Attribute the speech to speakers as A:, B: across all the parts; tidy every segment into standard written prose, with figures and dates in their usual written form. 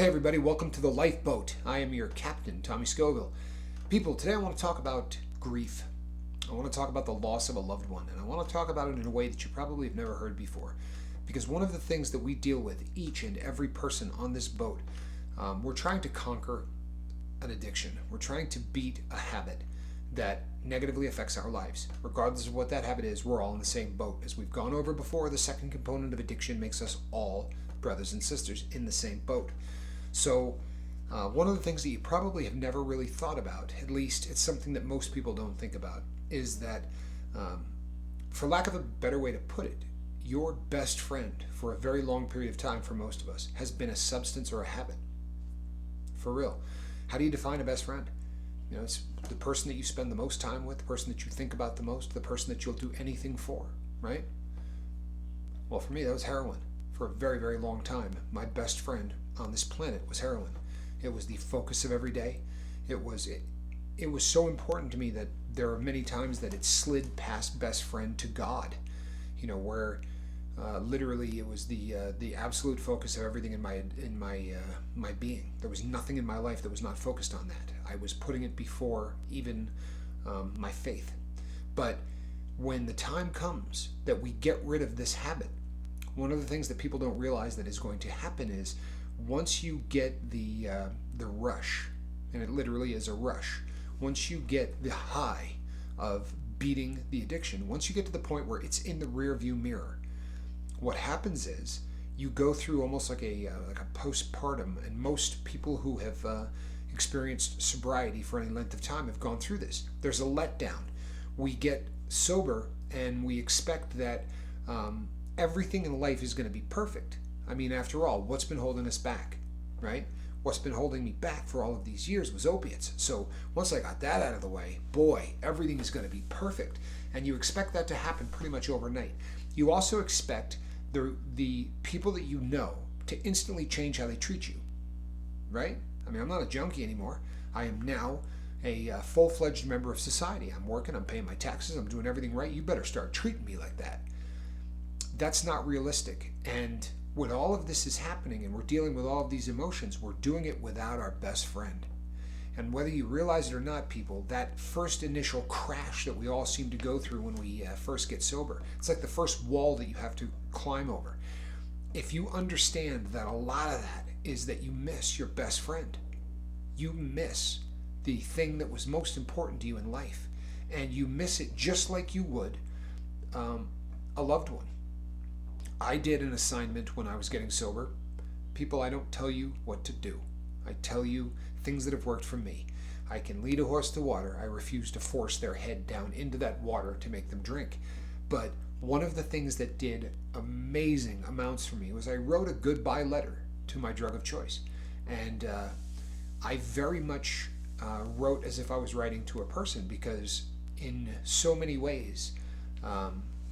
A: Hey everybody, welcome to the Lifeboat. I am your captain, Tommy Scoville. People, today I want to talk about grief. I want to talk about the loss of a loved one, and I want to talk about it in a way that you probably have never heard before. Because one of the things that we deal with, each and every person on this boat, we're trying to conquer an addiction. We're trying to beat a habit that negatively affects our lives. Regardless of what that habit is, we're all in the same boat. As we've gone over before, the second component of addiction makes us all brothers and sisters in the same boat. So one of the things that you probably have never really thought about, at least it's something that most people don't think about, is that, for lack of a better way to put it, your best friend for a very long period of time for most of us has been a substance or a habit. For real. How do you define a best friend? You know, it's the person that you spend the most time with, the person that you think about the most, the person that you'll do anything for, right? Well, for me, that was heroin. For a very, very long time, my best friend on this planet was heroin. It was the focus of every day. It was so important to me that there are many times that it slid past best friend to God. You know, where literally it was the absolute focus of everything in my being. There was nothing in my life that was not focused on that. I was putting it before even my faith. But when the time comes that we get rid of this habit, one of the things that people don't realize that is going to happen is once you get the rush, and it literally is a rush, once you get the high of beating the addiction, once you get to the point where it's in the rear view mirror, what happens is you go through almost like a postpartum, and most people who have experienced sobriety for any length of time have gone through this. There's a letdown. We get sober and we expect that everything in life is going to be perfect. I mean, after all, what's been holding us back, right? What's been holding me back for all of these years was opiates. So once I got that out of the way, boy, everything is going to be perfect. And you expect that to happen pretty much overnight. You also expect the people that you know to instantly change how they treat you, right? I mean, I'm not a junkie anymore. I am now a full-fledged member of society. I'm working, I'm paying my taxes, I'm doing everything right. You better start treating me like that. That's not realistic. And when all of this is happening and we're dealing with all of these emotions, we're doing it without our best friend. And whether you realize it or not, people, that first initial crash that we all seem to go through when we first get sober, it's like the first wall that you have to climb over. If you understand that a lot of that is that you miss your best friend, you miss the thing that was most important to you in life, and you miss it just like you would a loved one. I did an assignment when I was getting sober. People, I don't tell you what to do. I tell you things that have worked for me. I can lead a horse to water. I refuse to force their head down into that water to make them drink. But one of the things that did amazing amounts for me was I wrote a goodbye letter to my drug of choice. And I very much wrote as if I was writing to a person, because in so many ways,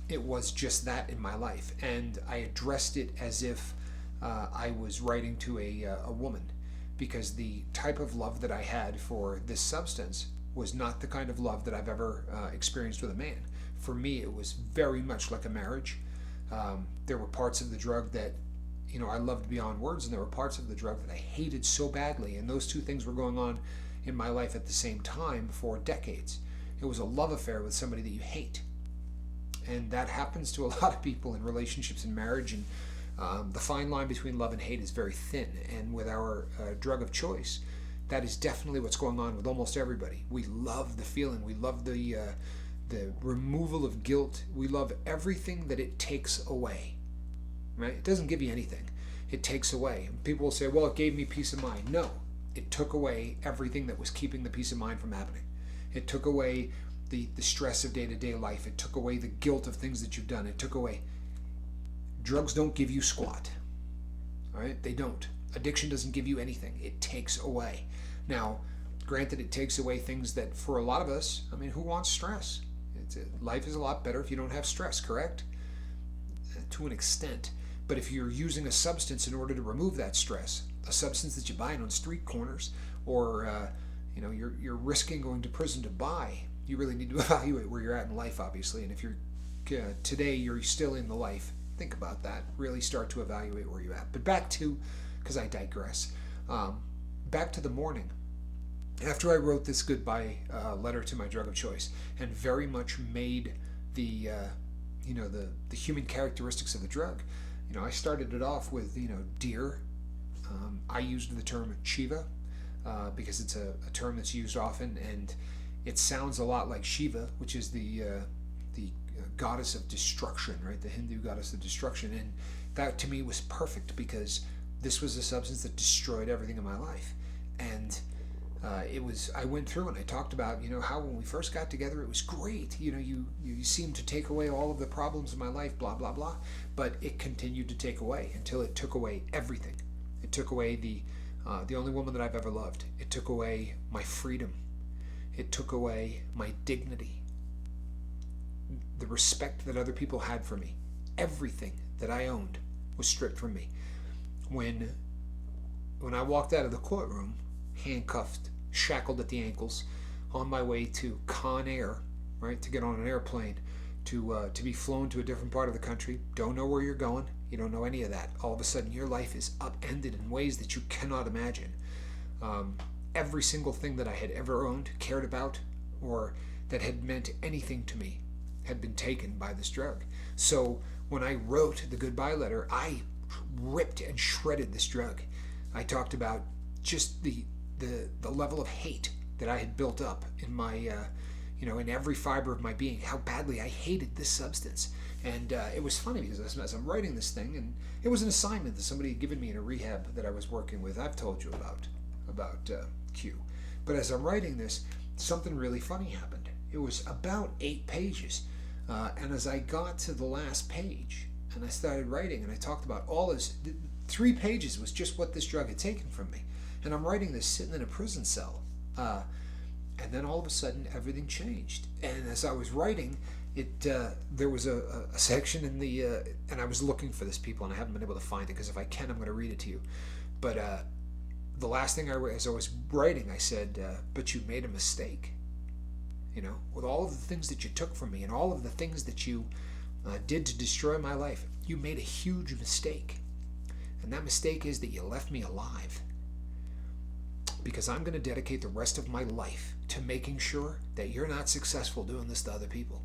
A: it was just that in my life, and I addressed it as if I was writing to a woman, because the type of love that I had for this substance was not the kind of love that I've ever experienced with a man. For me, it was very much like a marriage. There were parts of the drug that, you know, I loved beyond words, and there were parts of the drug that I hated so badly, and those two things were going on in my life at the same time for decades. It was a love affair with somebody that you hate. And that happens to a lot of people in relationships and marriage, and the fine line between love and hate is very thin. And with our drug of choice, that is definitely what's going on with almost everybody. We love the feeling. We love the removal of guilt. We love everything that it takes away. Right? It doesn't give you anything. It takes away. People will say, well, it gave me peace of mind. No, it took away everything that was keeping the peace of mind from happening. It took away the stress of day-to-day life. It took away the guilt of things that you've done. It took away. Drugs don't give you squat. All right? They don't. Addiction doesn't give you anything. It takes away. Now, granted, it takes away things that for a lot of us, I mean, who wants stress? Life is a lot better if you don't have stress, correct? To an extent. But if you're using a substance in order to remove that stress, a substance that you buy on street corners, or you're risking going to prison to buy, you really need to evaluate where you're at in life, obviously. And if you're today you're still in the life, think about that. Really start to evaluate where you're at. But back to, because I digress, Um, Back to the morning. After I wrote this goodbye letter to my drug of choice, and very much made the the human characteristics of the drug. I started it off with dear. I used the term Shiva because it's a term that's used often, and it sounds a lot like Shiva, which is the goddess of destruction, right? The Hindu goddess of destruction, and that to me was perfect because this was a substance that destroyed everything in my life, and I went through and I talked about how when we first got together it was great. You seemed to take away all of the problems in my life, blah blah blah, but it continued to take away until it took away everything. It took away the only woman that I've ever loved. It took away my freedom. It took away my dignity, the respect that other people had for me. Everything that I owned was stripped from me. When I walked out of the courtroom, handcuffed, shackled at the ankles, on my way to Con Air, right, to get on an airplane, to be flown to a different part of the country. Don't know where you're going. You don't know any of that. All of a sudden, your life is upended in ways that you cannot imagine. Every single thing that I had ever owned, cared about, or that had meant anything to me had been taken by this drug. So when I wrote the goodbye letter, I ripped and shredded this drug. I talked about just the level of hate that I had built up in my in every fiber of my being, how badly I hated this substance. And it was funny because as I'm writing this thing, and it was an assignment that somebody had given me in a rehab that I was working with. I've told you about Q. But as I'm writing this, something really funny happened. It was about 8 pages. And as I got to the last page and I started writing and I talked about all this, 3 pages was just what this drug had taken from me. And I'm writing this sitting in a prison cell. And then all of a sudden everything changed. And as I was writing, there was a section in the, and I was looking for this, people, and I haven't been able to find it because if I can, I'm going to read it to you. But the last thing as I was writing, I said, but you made a mistake. With all of the things that you took from me and all of the things that you did to destroy my life, you made a huge mistake. And that mistake is that you left me alive. Because I'm going to dedicate the rest of my life to making sure that you're not successful doing this to other people.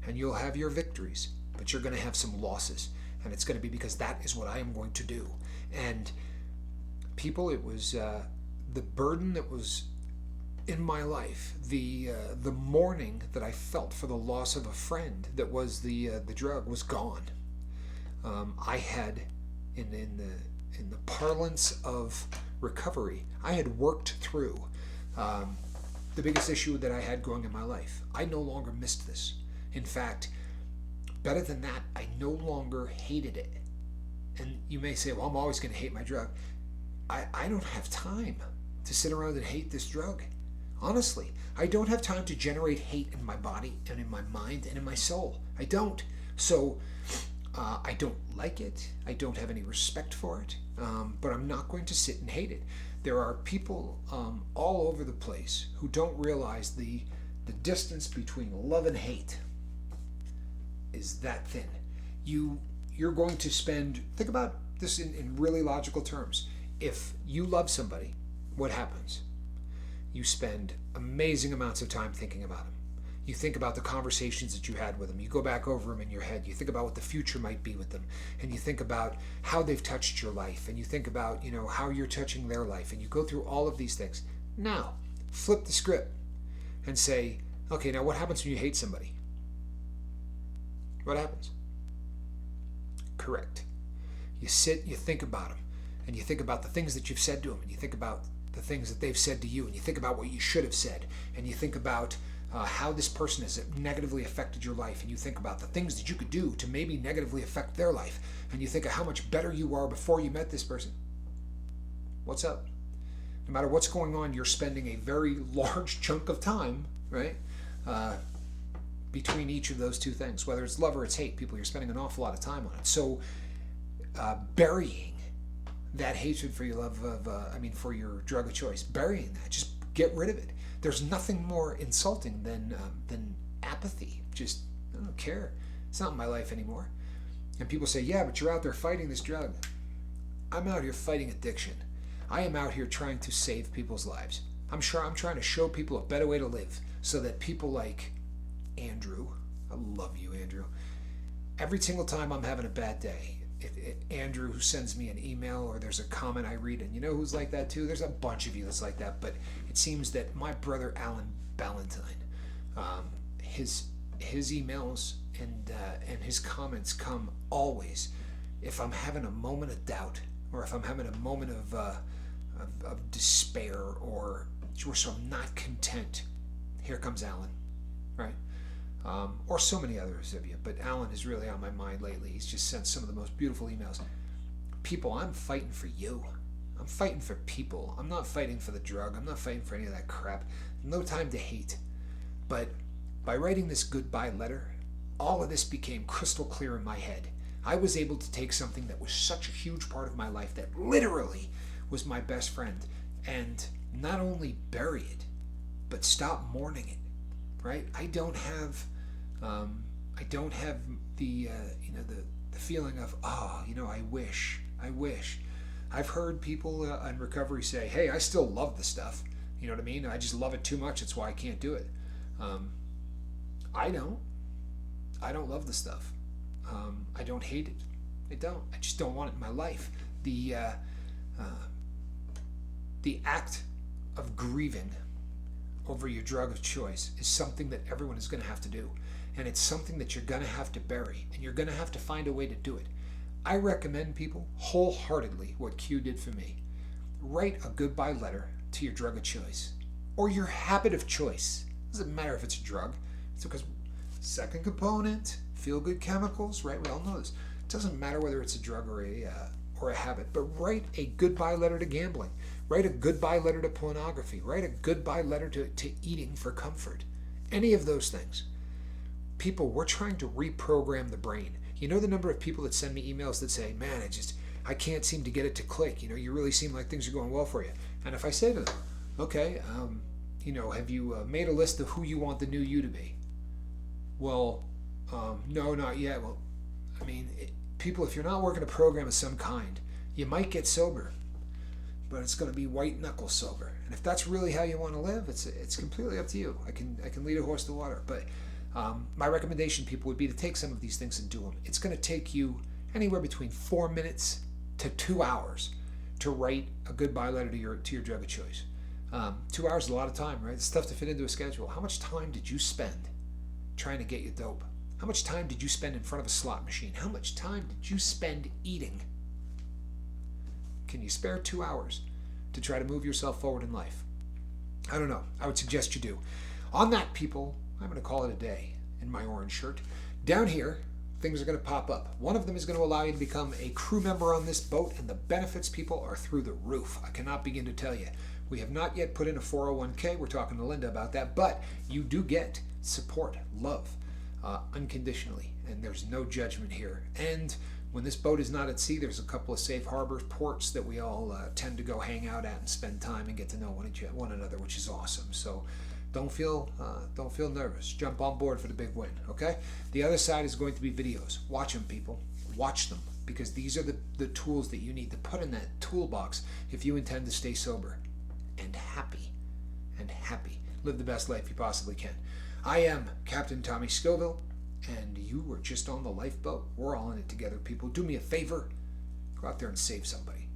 A: And you'll have your victories, but you're going to have some losses. And it's going to be because that is what I am going to do. And people, it was the burden that was in my life, the mourning that I felt for the loss of a friend that was the drug was gone. I had, in the parlance of recovery, I had worked through the biggest issue that I had going in my life. I no longer missed this. In fact, better than that, I no longer hated it. And you may say, well, I'm always going to hate my drug. I don't have time to sit around and hate this drug. Honestly, I don't have time to generate hate in my body and in my mind and in my soul. I don't. So I don't like it. I don't have any respect for it. But I'm not going to sit and hate it. There are people all over the place who don't realize the distance between love and hate is that thin. You're going to spend, think about this in really logical terms. If you love somebody, what happens? You spend amazing amounts of time thinking about them. You think about the conversations that you had with them. You go back over them in your head. You think about what the future might be with them. And you think about how they've touched your life. And you think about, how you're touching their life. And you go through all of these things. Now, flip the script and say, okay, now what happens when you hate somebody? What happens? Correct. You sit, you think about them. And you think about the things that you've said to them. And you think about the things that they've said to you. And you think about what you should have said. And you think about how this person has negatively affected your life, and you think about the things that you could do to maybe negatively affect their life, and you think of how much better you are before you met this person. What's up? No matter what's going on, you're spending a very large chunk of time, right, between each of those two things. Whether it's love or it's hate, people, you're spending an awful lot of time on it. So burying that hatred for your love of, for your drug of choice, burying that, just get rid of it. There's nothing more insulting than apathy. Just, I don't care. It's not in my life anymore. And people say, yeah, but you're out there fighting this drug. I'm out here fighting addiction. I am out here trying to save people's lives. I'm trying to show people a better way to live so that people like Andrew, I love you, Andrew. Every single time I'm having a bad day, Andrew who sends me an email or there's a comment I read, and you know who's like that too? There's a bunch of you that's like that, but it seems that my brother Alan Ballantyne, his emails and his comments come always if I'm having a moment of doubt or if I'm having a moment of despair or so I'm not content. Here comes Alan, right? Or so many others of you, but Alan is really on my mind lately. He's just sent some of the most beautiful emails. People, I'm fighting for you. I'm fighting for people. I'm not fighting for the drug. I'm not fighting for any of that crap. No time to hate. But by writing this goodbye letter, all of this became crystal clear in my head. I was able to take something that was such a huge part of my life that literally was my best friend and not only bury it, but stop mourning it. Right? I don't have the the feeling of I wish. I've heard people in recovery say, "Hey, I still love the stuff." You know what I mean? I just love it too much. That's why I can't do it. I don't love the stuff. I don't hate it. I don't. I just don't want it in my life. The act of grieving over your drug of choice is something that everyone is going to have to do. And it's something that you're going to have to bury. And you're going to have to find a way to do it. I recommend people wholeheartedly what Q did for me. Write a goodbye letter to your drug of choice. Or your habit of choice. It doesn't matter if it's a drug. It's because second component, feel-good chemicals, right? We all know this. It doesn't matter whether it's a drug or a habit. But write a goodbye letter to gambling. Write a goodbye letter to pornography. Write a goodbye letter to eating for comfort. Any of those things. People, we're trying to reprogram the brain. You know the number of people that send me emails that say, "Man, I can't seem to get it to click. You really seem like things are going well for you." And if I say to them, "Okay, have you made a list of who you want the new you to be?" Well, no, not yet. Well, people, if you're not working a program of some kind, you might get sober. But it's going to be white knuckle sober. And if that's really how you want to live, it's completely up to you. I can lead a horse to water. But my recommendation, people, would be to take some of these things and do them. It's going to take you anywhere between 4 minutes to 2 hours to write a goodbye letter to your drug of choice. 2 hours is a lot of time, right? It's tough to fit into a schedule. How much time did you spend trying to get your dope? How much time did you spend in front of a slot machine? How much time did you spend eating? Can you spare 2 hours to try to move yourself forward in life? I don't know. I would suggest you do. On that, people, I'm going to call it a day in my orange shirt. Down here, things are going to pop up. One of them is going to allow you to become a crew member on this boat, and the benefits, people, are through the roof. I cannot begin to tell you. We have not yet put in a 401k. We're talking to Linda about that, but you do get support, love, unconditionally, and there's no judgment here. And when this boat is not at sea, there's a couple of safe harbor ports that we all tend to go hang out at and spend time and get to know one another, which is awesome. So don't feel nervous. Jump on board for the big win, okay? The other side is going to be videos. Watch them, people. Watch them, because these are the tools that you need to put in that toolbox if you intend to stay sober and happy. Live the best life you possibly can. I am Captain Tommy Scoville, and you were just on the lifeboat. We're all in it together, people. Do me a favor. Go out there and save somebody.